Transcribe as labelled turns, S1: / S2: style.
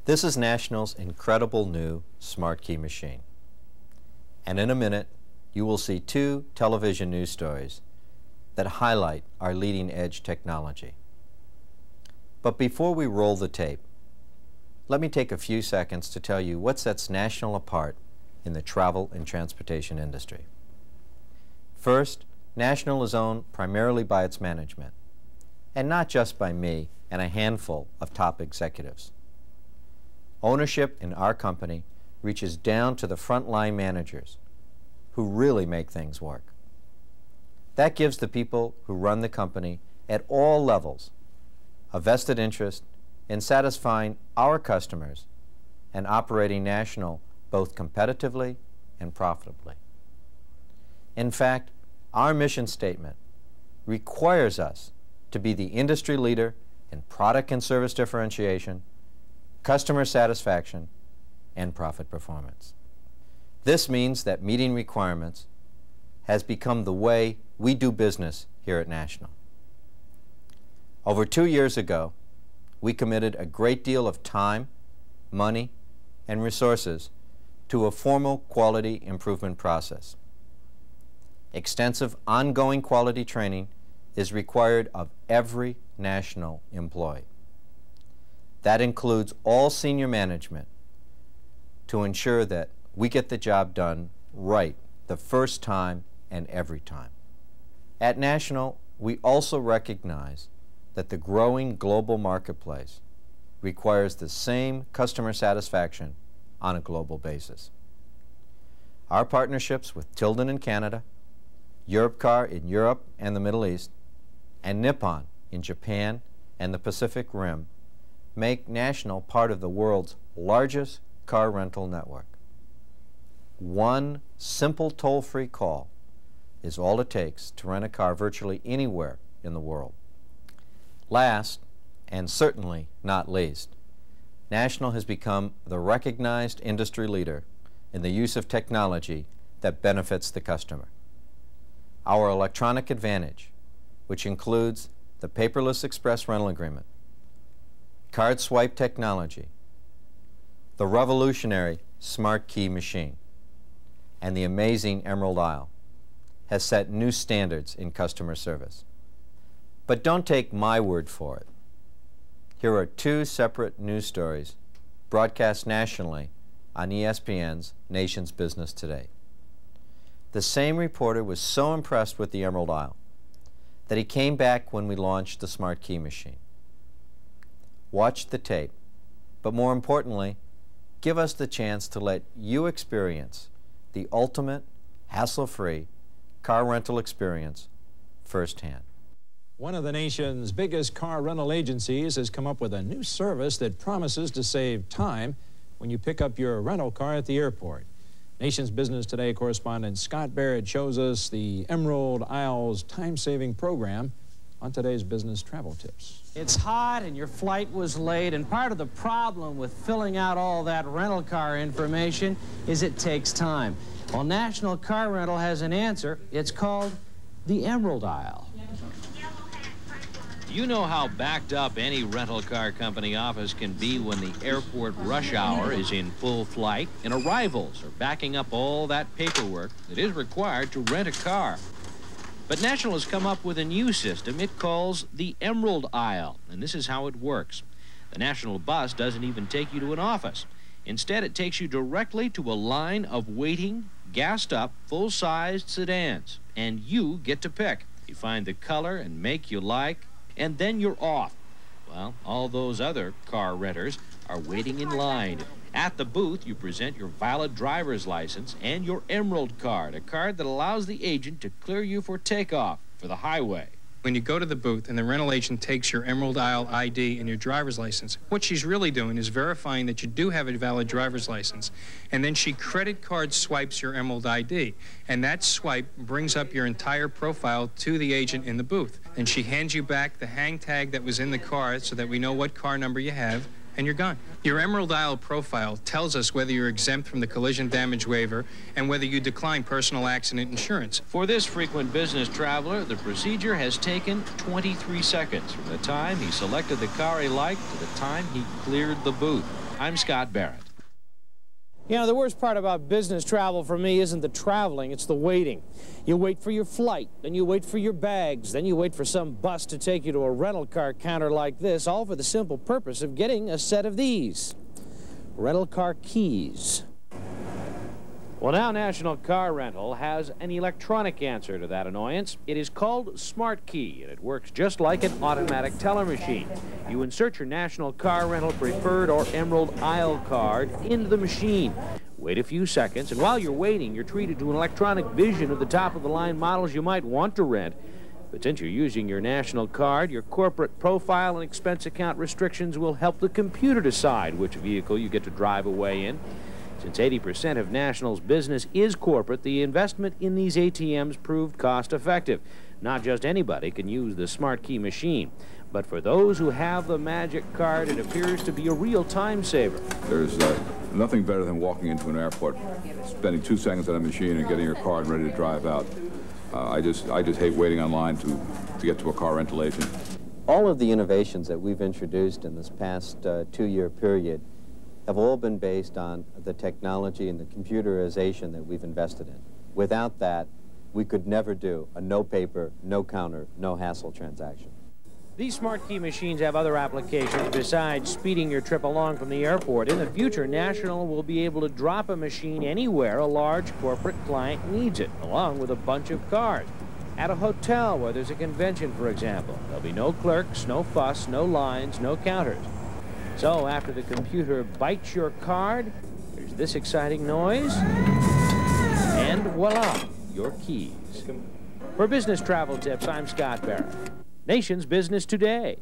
S1: This is National's incredible new Smart Key machine. And in a minute, you will see two television news stories that highlight our leading-edge technology. But before we roll the tape, let me take a few seconds to tell you what sets National apart in the travel and transportation industry. First, National is owned primarily by its management, and not just by me and a handful of top executives. Ownership in our company reaches down to the frontline managers who really make things work. That gives the people who run the company at all levels a vested interest in satisfying our customers and operating National both competitively and profitably. In fact, our mission statement requires us to be the industry leader in product and service differentiation, customer satisfaction, and profit performance. This means that meeting requirements has become the way we do business here at National. Over 2 years ago, we committed a great deal of time, money, and resources to a formal quality improvement process. Extensive ongoing quality training is required of every National employee. That includes all senior management to ensure that we get the job done right the first time and every time. At National, we also recognize that the growing global marketplace requires the same customer satisfaction on a global basis. Our partnerships with Tilden in Canada, Europcar in Europe and the Middle East, and Nippon in Japan and the Pacific Rim make National part of the world's largest car rental network. One simple toll-free call is all it takes to rent a car virtually anywhere in the world. Last, and certainly not least, National has become the recognized industry leader in the use of technology that benefits the customer. Our electronic advantage, which includes the paperless express rental agreement, card swipe technology, the revolutionary Smart Key machine, and the amazing Emerald Isle, has set new standards in customer service. But don't take my word for it. Here are two separate news stories broadcast nationally on ESPN's Nation's Business Today. The same reporter was so impressed with the Emerald Isle that he came back when we launched the Smart Key machine. Watch the tape, but more importantly, give us the chance to let you experience the ultimate, hassle-free car rental experience firsthand.
S2: One of the nation's biggest car rental agencies has come up with a new service that promises to save time when you pick up your rental car at the airport. Nation's Business Today correspondent Scott Barrett shows us the Emerald Isle's time-saving program on today's Business Travel Tips.
S3: It's hot and your flight was late, and part of the problem with filling out all that rental car information is it takes time. Well, National Car Rental has an answer. It's called the Emerald Isle.
S4: You know how backed up any rental car company office can be when the airport rush hour is in full flight and arrivals are backing up all that paperwork that is required to rent a car. But National has come up with a new system it calls the Emerald Isle, and this is how it works. The National bus doesn't even take you to an office. Instead, it takes you directly to a line of waiting, gassed-up, full-sized sedans, and you get to pick. You find the color and make you like, and then you're off. Well, all those other car renters are waiting in line. At the booth, you present your valid driver's license and your Emerald card, a card that allows the agent to clear you for takeoff for the highway.
S5: When you go to the booth and the rental agent takes your Emerald Isle ID and your driver's license, what she's really doing is verifying that you do have a valid driver's license. And then she credit card swipes your Emerald ID. And that swipe brings up your entire profile to the agent in the booth. And she hands you back the hang tag that was in the car so that we know what car number you have, and you're gone. Your Emerald Isle profile tells us whether you're exempt from the collision damage waiver and whether you decline personal accident insurance.
S4: For this frequent business traveler, the procedure has taken 23 seconds from the time he selected the car he liked to the time he cleared the booth. I'm Scott Barrett.
S3: You know, the worst part about business travel for me isn't the traveling, it's the waiting. You wait for your flight, then you wait for your bags, then you wait for some bus to take you to a rental car counter like this, all for the simple purpose of getting a set of these rental car keys. Well, now National Car Rental has an electronic answer to that annoyance. It is called Smart Key, and it works just like an automatic teller machine. You insert your National Car Rental Preferred or Emerald Isle card into the machine. Wait a few seconds, and while you're waiting, you're treated to an electronic vision of the top-of-the-line models you might want to rent. But since you're using your national card, your corporate profile and expense account restrictions will help the computer decide which vehicle you get to drive away in. Since 80% of National's business is corporate, the investment in these ATMs proved cost-effective. Not just anybody can use the Smart Key machine, but for those who have the magic card, it appears to be a real time saver.
S6: There's nothing better than walking into an airport, spending 2 seconds on a machine and getting your card and ready to drive out. I just hate waiting online to get to a car rental agent.
S1: All of the innovations that we've introduced in this past 2-year period have all been based on the technology and the computerization that we've invested in. Without that, we could never do a no paper, no counter, no hassle transaction.
S3: These Smart Key machines have other applications besides speeding your trip along from the airport. In the future, National will be able to drop a machine anywhere a large corporate client needs it, along with a bunch of cards. At a hotel where there's a convention, for example, there'll be no clerks, no fuss, no lines, no counters. So after the computer bites your card, there's this exciting noise, and voila, your keys. For business travel tips, I'm Scott Barrett. Nation's Business Today.